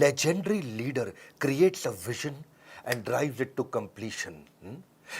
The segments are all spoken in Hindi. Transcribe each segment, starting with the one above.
legendary leader creates a vision and drives it to completion.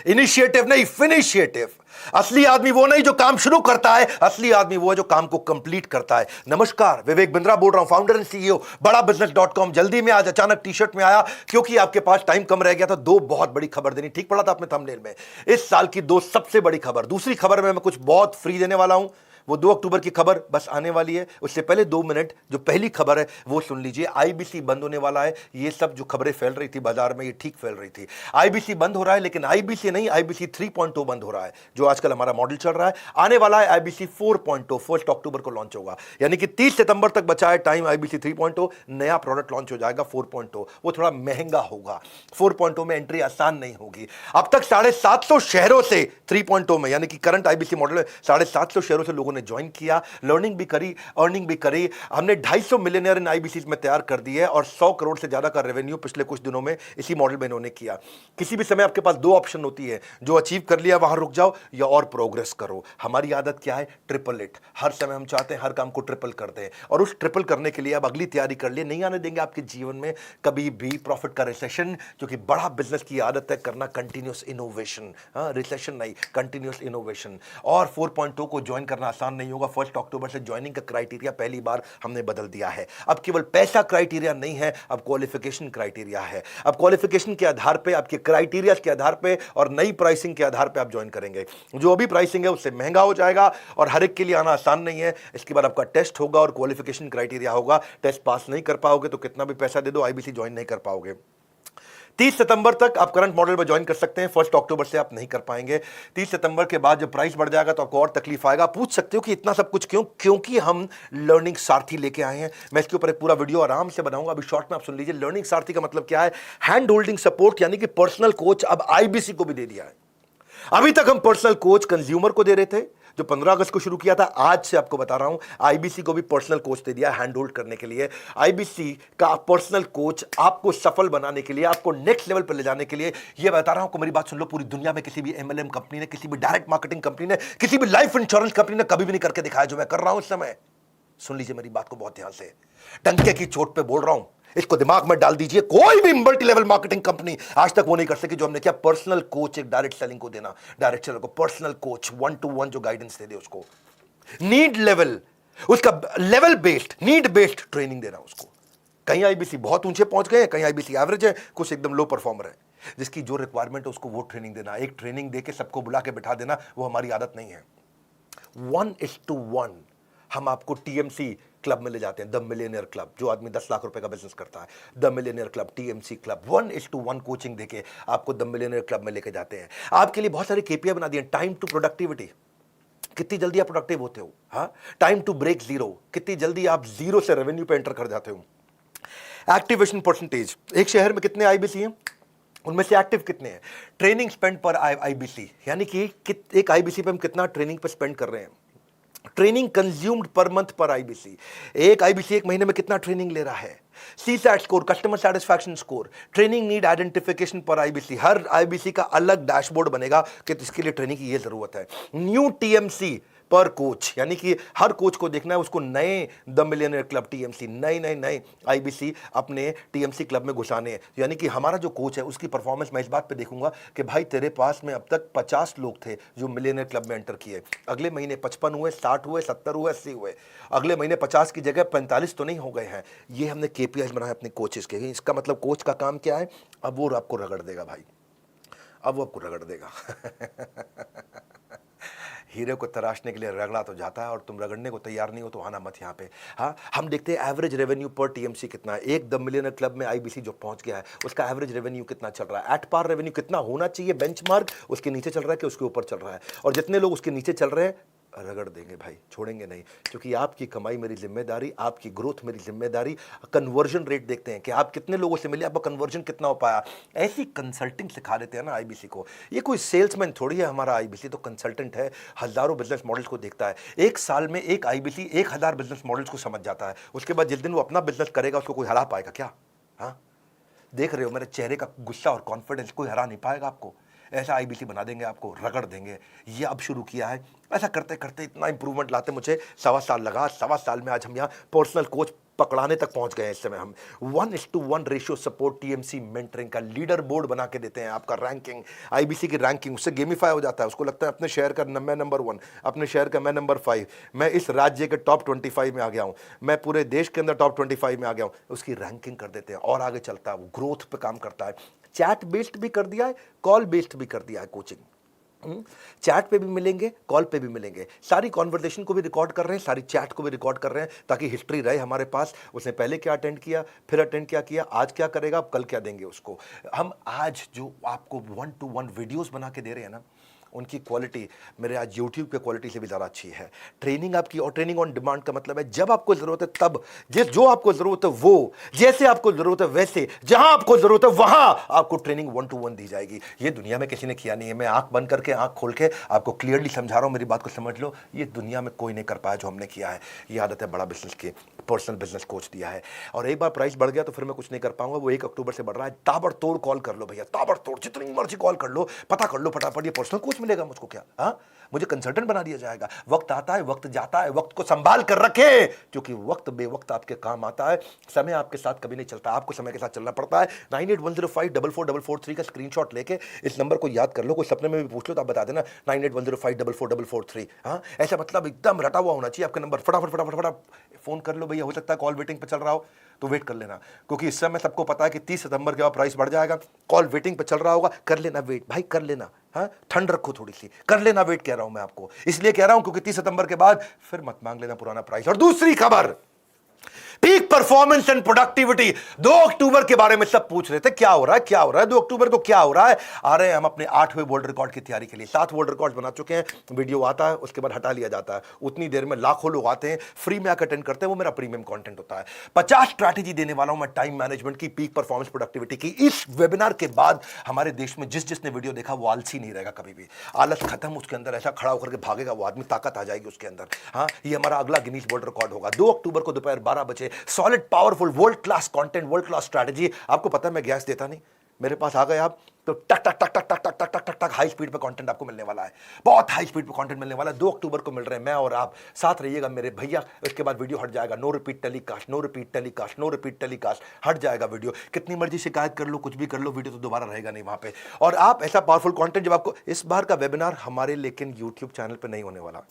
Initiative नहीं, फिनिशिएटिव. असली आदमी वो नहीं जो काम शुरू करता है, असली आदमी वो है जो काम को कंप्लीट करता है. नमस्कार, विवेक बिंद्रा बोल रहा हूं, फाउंडर एंड सीईओ बड़ा बिजनेस.com. जल्दी में आज अचानक टी शर्ट में आया क्योंकि आपके पास टाइम कम रह गया था. दो बहुत बड़ी खबर देनी. ठीक पड़ा था आपने थंबनेल में. इस साल की दो सबसे बड़ी खबर. दूसरी खबर में मैं कुछ बहुत फ्री देने वाला हूं. वो 2 अक्टूबर की खबर बस आने वाली है. उससे पहले 2 मिनट जो पहली खबर है वो सुन लीजिए. आईबीसी बंद होने वाला है. ये सब जो खबरें फैल रही थी बाजार में, ये ठीक फैल रही थी. आईबीसी बंद हो रहा है, लेकिन आईबीसी नहीं, आईबीसी 3.0 बंद हो रहा है, जो आजकल हमारा मॉडल चल रहा है. आने वाला है आईबीसी 4.0. 1 अक्टूबर को लॉन्च होगा, यानी कि 30 सितंबर तक बचा है टाइम. आईबीसी 3.0 नया प्रोडक्ट लॉन्च हो जाएगा. 4.0 वो थोड़ा महंगा होगा. 4.0 में एंट्री आसान नहीं होगी. अब तक 750 शहरों से 3.0 में, यानी कि करंट आईबीसी मॉडल में 750 शहरों से लोगों ने ज्वाइन किया. लर्निंग भी करी, अर्निंग भी करी. हमने 250 मिलियनियर इन आईबीसी में तैयार कर दिए और 100 करोड़ से ज्यादा का रेवेन्यू पिछले कुछ दिनों में इसी मॉडल में इन्होंने किया. किसी भी समय आपके पास 2 ऑप्शन होती है. जो अचीव कर लिया वहां रुक जाओ या और प्रोग्रेस करो. हमारी आदत क्या है? Triple it. हर समय हम चाहते हैं हर काम को ट्रिपल कर दें, और उस ट्रिपल करने के लिए अब अगली तैयारी कर लिए. नहीं आने देंगे आपके जीवन में कभी भी प्रॉफिट का रिसेशन, क्योंकि बड़ा बिजनेस की आदत है करना कंटिन्यूअस इनोवेशन. रिसेशन नहीं, कंटिन्यूअस इनोवेशन. और 4.0 को ज्वाइन करना आसान नहीं होगा. 1 अक्टूबर से ज्वाइनिंग का क्राइटेरिया पहली बार हमने बदल दिया है. अब केवल पैसा क्राइटेरिया नहीं है, अब क्वालिफिकेशन क्राइटेरिया है. अब क्वालिफिकेशन के आधार पे, आपके क्राइटेरिया के आधार पे और नई प्राइसिंग के आधार पे आप ज्वाइन करेंगे. जो अभी प्राइसिंग है उससे महंगा हो जाएगा और हर एक के लिए आना आसान नहीं है. इसके बाद आपका टेस्ट होगा और क्वालिफिकेशन क्राइटेरिया होगा. टेस्ट पास नहीं कर पाओगे तो कितना भी पैसा दे दो आईबीसी ज्वाइन नहीं कर पाओगे. 30 सितंबर तक आप करंट मॉडल में ज्वाइन कर सकते हैं. 1 अक्टूबर से आप नहीं कर पाएंगे. 30 सितंबर के बाद जब प्राइस बढ़ जाएगा तो आपको और तकलीफ आएगा. पूछ सकते हो कि इतना सब कुछ क्यों? क्योंकि हम लर्निंग सारथी लेके आए हैं. मैं इसके ऊपर एक पूरा वीडियो आराम से बनाऊंगा. अभी शॉर्ट में आप सुन लीजिए. लर्निंग सारथी का मतलब क्या है? हैंड होल्डिंग सपोर्ट, यानी कि पर्सनल कोच अब आईबीसी को भी दे दिया है. अभी तक हम पर्सनल कोच कंज्यूमर को दे रहे थे, जो 15 अगस्त को शुरू किया था. आज से आपको बता रहा हूं, आईबीसी को भी पर्सनल कोच दे दिया हैंड होल्ड करने के लिए. आईबीसी का पर्सनल कोच आपको सफल बनाने के लिए, आपको नेक्स्ट लेवल पर ले जाने के लिए. ये बता रहा हूं, मेरी बात सुन लो. पूरी दुनिया में किसी भी एमएलएम कंपनी ने, किसी भी डायरेक्ट मार्केटिंग कंपनी ने, किसी भी लाइफ इंश्योरेंस कंपनी ने कभी भी नहीं करके दिखाया जो मैं कर रहा हूं इस समय. सुन लीजिए मेरी बात को बहुत ध्यान से. डंके की चोट पे बोल रहा हूं, इसको दिमाग में डाल दीजिए. कोई भी मल्टी लेवल मार्केटिंग कंपनी आज तक वो नहीं कर सकी जो हमने किया. पर्सनल कोच एक डायरेक्ट सेलिंग को देना. डायरेक्ट सेलर को पर्सनल कोच 1-to-1 जो गाइडेंस दे दे उसको. नीड लेवल, उसका level based, need based training देना उसको. कहीं आईबीसी बहुत ऊंचे पहुंच गए, कहीं आईबीसी एवरेज है, कुछ एकदम लो परफॉर्मर है. जिसकी जो रिक्वायरमेंट है उसको वो ट्रेनिंग देना. एक ट्रेनिंग देके सबको बुला के बिठा देना, वो हमारी आदत नहीं है. 1:1 हम आपको टीएमसी क्लब में ले जाते हैं. द मिलियनियर क्लब, जो आदमी 10 लाख रुपए का बिजनेस करता है, the millionaire club, TMC club. 1:1 coaching देके आपको द मिलियनियर क्लब में लेके जाते हैं. आपके लिए बहुत सारे केपीआई बना दिए. टाइम टू प्रोडक्टिविटी, कितनी जल्दी आप प्रोडक्टिव होते हो. हाँ, टाइम टू ब्रेक जीरो, कितनी जल्दी आप जीरो से रेवेन्यू पे एंटर कर जाते हो. एक्टिवेशन परसेंटेज, एक शहर में कितने आईबीसी हैं, उनमें से एक्टिव कितने हैं. ट्रेनिंग स्पेंड पर आईबीसी, यानी कि एक आईबीसी पे हम कितना ट्रेनिंग पे स्पेंड कर रहे हैं. ट्रेनिंग कंज्यूम्ड पर मंथ पर आईबीसी, एक आईबीसी एक महीने में कितना ट्रेनिंग ले रहा है. CSAT score, customer satisfaction score, training need identification पर आईबीसी. हर आईबीसी का अलग डैशबोर्ड बनेगा कि इसके लिए ट्रेनिंग की ये जरूरत है. न्यू टीएमसी पर कोच, यानी कि हर कोच को देखना है उसको नए द मिलियनियर क्लब टीएमसी, नए आईबीसी अपने टीएमसी क्लब में घुसाने हैं. यानी कि हमारा जो कोच है उसकी परफॉर्मेंस मैं इस बात पे देखूंगा कि भाई तेरे पास में अब तक 50 लोग थे जो मिलियनियर क्लब में एंटर किए. अगले महीने 55 हुए, 60 हुए, 70 हुए, 80 हुए. अगले महीने 50 की जगह 45 तो नहीं हो गए हैं. ये हमने केपीआई बनाया अपने कोचेस के. इसका मतलब कोच का काम क्या है? अब वो आपको रगड़ देगा भाई, अब वो आपको रगड़ देगा. हीरे को तराशने के लिए रगड़ा तो जाता है और तुम रगड़ने को तैयार नहीं हो तो आना मत यहाँ पे. हाँ, हम देखते हैं एवरेज रेवेन्यू पर टीएमसी कितना है. एक द मिलियनर क्लब में आईबीसी जो पहुंच गया है उसका एवरेज रेवेन्यू कितना चल रहा है. एट पार रेवेन्यू कितना होना चाहिए बेंचमार्क, उसके नीचे चल रहा है कि उसके ऊपर चल रहा है. और जितने लोग उसके नीचे चल रहे हैं रगड़ देंगे भाई, छोड़ेंगे नहीं. क्योंकि आपकी कमाई मेरी जिम्मेदारी, आपकी ग्रोथ मेरी जिम्मेदारी. कन्वर्जन रेट देखते हैं कि आप कितने लोगों से मिले, आपका कन्वर्जन कितना हो पाया. ऐसी कंसल्टिंग सिखा देते हैं ना आईबीसी को. ये कोई सेल्समैन थोड़ी है हमारा आईबीसी, तो कंसल्टेंट है. हजारों बिजनेस मॉडल्स को देखता है. एक साल में एक आईबीसी 1000 बिजनेस मॉडल्स को समझ जाता है. उसके बाद जिस दिन वो अपना बिजनेस करेगा उसको कोई हरा पाएगा क्या? हाँ, देख रहे हो मेरे चेहरे का गुस्सा और कॉन्फिडेंस, कोई हरा नहीं पाएगा आपको. ऐसा आईबीसी बना देंगे आपको, रगड़ देंगे. ये अब शुरू किया है. ऐसा करते करते इतना इंप्रूवमेंट लाते मुझे 1.25 साल लगा. 1.25 साल में आज हम यहाँ पर्सनल कोच पकड़ाने तक पहुंच गए हैं इस समय हम। 1:1 रेशियो सपोर्ट टीएमसी मेंटरिंग का लीडर बोर्ड बना के देते हैं, आपका रैंकिंग, आईबीसी की रैंकिंग उससे गेमिफाई हो जाता है। उसको लगता है अपने शहर का मैं नंबर 1, अपने शहर का मैं नंबर 5, मैं इस राज्य के टॉप 25 में आ गया हूं, मैं पूरे देश के अंदर टॉप 25 में आ गया हूं, उसकी रैंकिंग कर देते हैं और आगे चलता है, वो ग्रोथ पे काम करता है। चैट बेस्ड भी कर दिया है, कॉल बेस्ड भी कर दिया है कोचिंग। चैट पे भी मिलेंगे, कॉल पे भी मिलेंगे, सारी कॉन्वर्सेशन को भी रिकॉर्ड कर रहे हैं, सारी चैट को भी रिकॉर्ड कर रहे हैं, ताकि हिस्ट्री रहे हमारे पास, उसने पहले क्या अटेंड किया, फिर अटेंड क्या किया, आज क्या करेगा, अब कल क्या देंगे उसको। हम आज जो आपको 1-to-1 वीडियोस बना के दे रहे हैं ना, उनकी क्वालिटी मेरे आज यूट्यूब के क्वालिटी से भी ज़्यादा अच्छी है। ट्रेनिंग आपकी, और ट्रेनिंग ऑन डिमांड का मतलब है जब आपको ज़रूरत है तब, जो आपको ज़रूरत है वो, जैसे आपको ज़रूरत है वैसे, जहां आपको ज़रूरत है वहां आपको ट्रेनिंग 1-to-1 दी जाएगी। ये दुनिया में किसी ने किया नहीं है। मैं आंख बंद करके, आंख खोल के आपको क्लियरली समझा रहा हूं, मेरी बात को समझ लो। ये दुनिया में कोई नहीं कर पाया जो हमने किया है। ये आदत है बड़ा बिजनेस की, पर्सनल बिजनेस कोच दिया है। और एक बार प्राइस बढ़ गया तो फिर मैं कुछ नहीं कर पाऊंगा। वो 1 अक्टूबर से बढ़ रहा है। ताबड़तोड़ कॉल कर लो भैया, ताबड़तोड़, जितनी मर्जी कॉल कर लो, पता कर लो फटाफट। ये पर्सनल कोच मिलेगा मुझको क्या? हाँ, मुझे कंसल्टेंट बना दिया जाएगा। वक्त आता है, वक्त जाता है, वक्त को संभाल कर रखे, क्योंकि वक्त बेवक्त आपके काम आता है। समय आपके साथ कभी नहीं चलता, आपको समय के साथ चलना पड़ता है। 9810544443 का स्क्रीनशॉट लेके इस नंबर को याद कर लो। कोई सपने में भी पूछ लो तो आप बता देना 9810544443। हाँ, ऐसा मतलब एकदम रटा हुआ होना चाहिए आपका नंबर। फटाफट फटाफट फटाफट फोन कर लो भैया। हो सकता है कॉल वेटिंग पे चल रहा हो तो वेट कर लेना, क्योंकि इस समय सबको पता है कि 30 सितंबर के बाद प्राइस बढ़ जाएगा। कॉल वेटिंग पे चल रहा होगा, कर लेना वेट भाई, कर लेना। हाँ, ठंड रखो थोड़ी सी, कर लेना वेट। कह रहा हूं मैं आपको, इसलिए कह रहा हूं क्योंकि 30 सितंबर के बाद फिर मत मांग लेना पुराना प्राइस। और दूसरी खबर, पीक परफॉर्मेंस एंड प्रोडक्टिविटी। 2 अक्टूबर के बारे में सब पूछ रहे थे, क्या हो रहा है, क्या हो रहा है 2 अक्टूबर को, क्या हो रहा है। आ रहे हैं हम अपने 8वें वर्ल्ड रिकॉर्ड की तैयारी के लिए। 7 वर्ल्ड रिकॉर्ड बना चुके हैं। वीडियो आता है, उसके बाद हटा लिया जाता है। उतनी देर में लाखों लोग आते हैं, फ्री में आकर अटेंड करते हैं। वो मेरा प्रीमियम कंटेंट होता है। 50 स्ट्रैटेजी देने वाला हूं मैं टाइम मैनेजमेंट की, पीक परफॉर्मेंस प्रोडक्टिविटी की। इस वेबिनार के बाद हमारे देश में जिसने वीडियो देखा वो आलसी नहीं रहेगा कभी भी। आलस खत्म, उसके अंदर ऐसा खड़ा होकर के भागेगा वो आदमी, ताकत आ जाएगी उसके अंदर। हाँ, ये हमारा अगला गिनीज वर्ल्ड रिकॉर्ड होगा 2 अक्टूबर को दोपहर 12 बजे। Solid powerful world class content, world class strategy. आपको पता है मैं गैस देता नहीं, मेरे पास आ गए आप तो टक टक टक टक टक टक टक टक टक टक हाई स्पीड पे कंटेंट आपको मिलने वाला है। बहुत हाई स्पीड पे कंटेंट मिलने वाला है। 2 अक्टूबर को मिल रहे हैं, मैं और आप साथ रहिएगा मेरे भैया। उसके बाद वीडियो हट जाएगा। No repeat telecast, no repeat telecast, no repeat telecast, हट जाएगा वीडियो। कितनी मर्जी शिकायत कर लो, कुछ भी कर लो, वीडियो तो दोबारा रहेगा नहीं वहां पे। और आप ऐसा पावरफुल कंटेंट जब आपको, इस बार का वेबिनार हमारे लेकिन यूट्यूब चैनल पर नहीं होने वाला।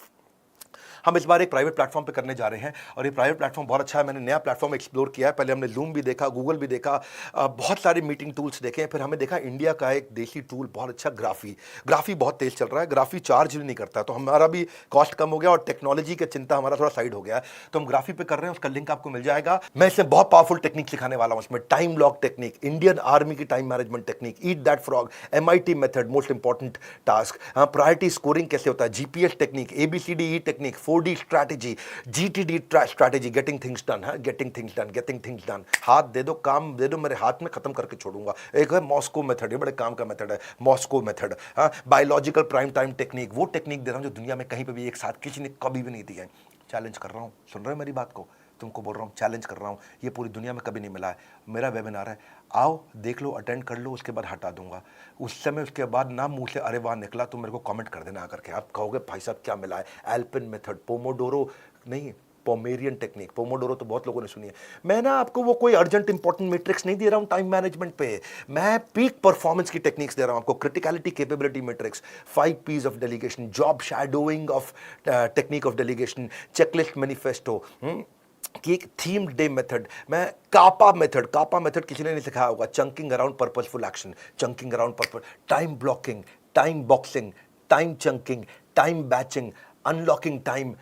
हम इस बार एक प्राइवेट प्लेटफॉर्म पे करने जा रहे हैं और ये प्राइवेट प्लेटफॉर्म बहुत अच्छा है। मैंने नया प्लेटफॉर्म एक्सप्लोर किया है। पहले हमने जूम भी देखा, गूगल भी देखा, बहुत सारे मीटिंग टूल्स देखे। फिर हमें देखा इंडिया का एक देसी टूल बहुत अच्छा, ग्राफी बहुत तेज चल रहा है। ग्राफी चार्ज भी नहीं करता, तो हमारा भी कॉस्ट कम हो गया और टेक्नोलॉजी का चिंता हमारा थोड़ा साइड हो गया। तो हम ग्राफी पे कर रहे हैं, उसका लिंक आपको मिल जाएगा। मैं इसमें बहुत पावरफुल टेक्निक सिखाने वाला हूं। इसमें time lock technique, Indian army की time management technique, eat that frog, MIT method, most important task, priority scoring कैसे होता है, GPS technique, ABCDE technique, 4D strategy, GTD strategy, getting things done है, गेटिंग थिंग्स डन। हाथ दे दो, काम दे दो मेरे हाथ में, खत्म करके छोड़ूंगा। एक है मॉस्को मेथड, ये बड़े काम का मेथड है, मॉस्को मेथड। हाँ, बायोलॉजिकल प्राइम टाइम टेक्निक, वो टेक्निक दे रहा हूं जो दुनिया में कहीं पे भी एक साथ किसी ने कभी भी नहीं दी है। चैलेंज कर रहा हूं, सुन रहे हो मेरी बात को? तुमको बोल रहा हूं, चैलेंज कर रहा हूं, ये पूरी दुनिया में कभी नहीं मिला है। मेरा वेबिनार है, आओ देख लो, अटेंड कर लो, उसके बाद हटा दूंगा। उस समय उसके बाद ना मुंह से अरे वाह निकला तो मेरे को कमेंट कर देना आकर के। आप कहोगे भाई साहब क्या मिला है? एल्पिन मेथड, पोमोडोरो नहीं, पोमेरियन टेक्निक। पोमोडोरो तो बहुत लोगों ने सुनी है। मैं ना आपको वो कोई अर्जेंट इंपॉर्टेंट मैट्रिक्स नहीं दे रहा हूं टाइम मैनेजमेंट पे, मैं पीक परफॉर्मेंस की टेक्निक्स दे रहा हूं आपको। Criticality capability matrix, 5 P's of delegation, job shadowing of technique of delegation, checklist manifesto कि एक थीम डे मेथड, मैं कापा मेथड किसी ने नहीं सिखाया होगा। Chunking around purposeful action, chunking around purpose, time blocking, time boxing, time chunking, time batching, unlocking time,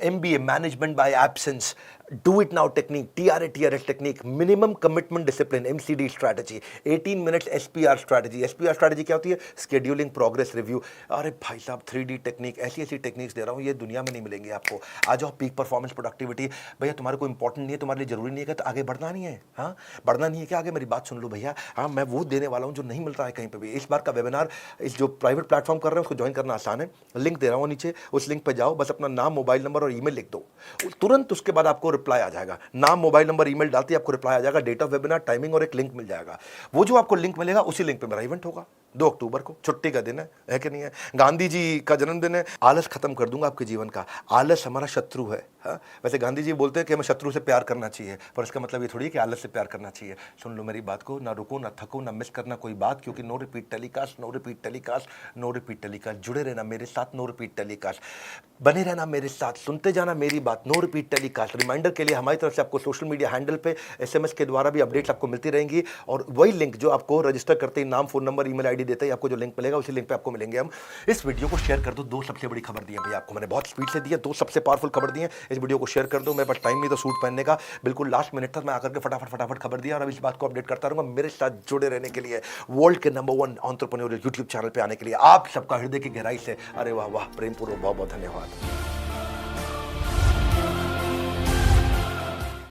MBA management by absence, do it now technique, TRS technique, minimum commitment discipline, MCD strategy, 18 minutes SPR strategy. SPR strategy क्या होती है? Scheduling, progress review. अरे भाई साहब 3D टेक्निक, ऐसी टेक्निक्स दे रहा हूँ, ये दुनिया में नहीं मिलेंगी आपको। आ जाओ, पीक परफॉर्मेंस प्रोडक्टिविटी। भैया तुम्हारे को इंपॉर्टेंट नहीं है, तुम्हारे लिए जरूरी नहीं है, तो आगे बढ़ना नहीं है। हाँ, बढ़ना नहीं है क्या आगे? मेरी बात सुन लो भैया। हाँ, मैं वो देने वाला हूँ जो नहीं मिल रहा है कहीं पर भी। इस बार का वेबिनार, इस जो प्राइवेट प्लेटफॉर्म कर रहे हैं उसको ज्वाइन करना आसान है। लिंक दे रहा हूँ नीचे, उस लिंक पर जाओ, बस अपना नाम, मोबाइल नंबर और ईमेल लिख दो, तुरंत उसके बाद आपको रिप्लाई आ जाएगा। नाम, मोबाइल नंबर, ईमेल डालते ही आपको रिप्लाई आ जाएगा, डेट ऑफ वेबिनार, टाइमिंग और एक लिंक मिल जाएगा। वो जो आपको लिंक मिलेगा उसी लिंक पे मेरा इवेंट होगा। 2 अक्टूबर को छुट्टी का दिन है कि नहीं है? गांधी जी का जन्मदिन है। आलस खत्म कर दूंगा आपके जीवन का। आलस हमारा शत्रु है। हाँ, वैसे गांधी जी बोलते हैं कि हमें शत्रु से प्यार करना चाहिए, पर इसका मतलब ये थोड़ी है कि आलस से प्यार करना चाहिए। सुन लो मेरी बात को, ना रुको, ना थको, ना मिस करना कोई बात, क्योंकि no repeat telecast, no repeat telecast, no repeat telecast. जुड़े रहना मेरे साथ, नो रिपीट टेलीकास्ट। बने रहना मेरे साथ, सुनते जाना मेरी बात, नो रिपीट टेलीकास्ट। रिमाइंडर के लिए हमारी तरफ से आपको सोशल मीडिया हैंडल पे SMS के द्वारा भी अपडेट्स आपको मिलती रहेंगी, और वही लिंक जो आपको रजिस्टर करते ही नाम, फोन नंबर, ईमेल आईडी देते ही आपको जो लिंक मिलेगा, उसी लिंक पे आपको मिलेंगे हम। इस वीडियो को शेयर कर दो। 2 सबसे बड़ी खबर दी है भैया आपको, मैंने बहुत स्पीड से दी है। 2 सबसे पावरफुल खबर दी है, इस वीडियो को शेयर कर दो। मेरे पास टाइम नहीं तो सूट पहनने का, बिल्कुल लास्ट मिनट तक मैं आकर के फटाफट खबर दिया, और अब इस बात को अपडेट करता रहूंगा। मेरे साथ जुड़े रहने के लिए, वर्ल्ड के नंबर 1 एंटरप्रेन्योरियल यूट्यूब चैनल पे आने के लिए आप सबका हृदय की गहराई से अरे वाह वाह प्रेमपूर्वक बहुत बहुत धन्यवाद।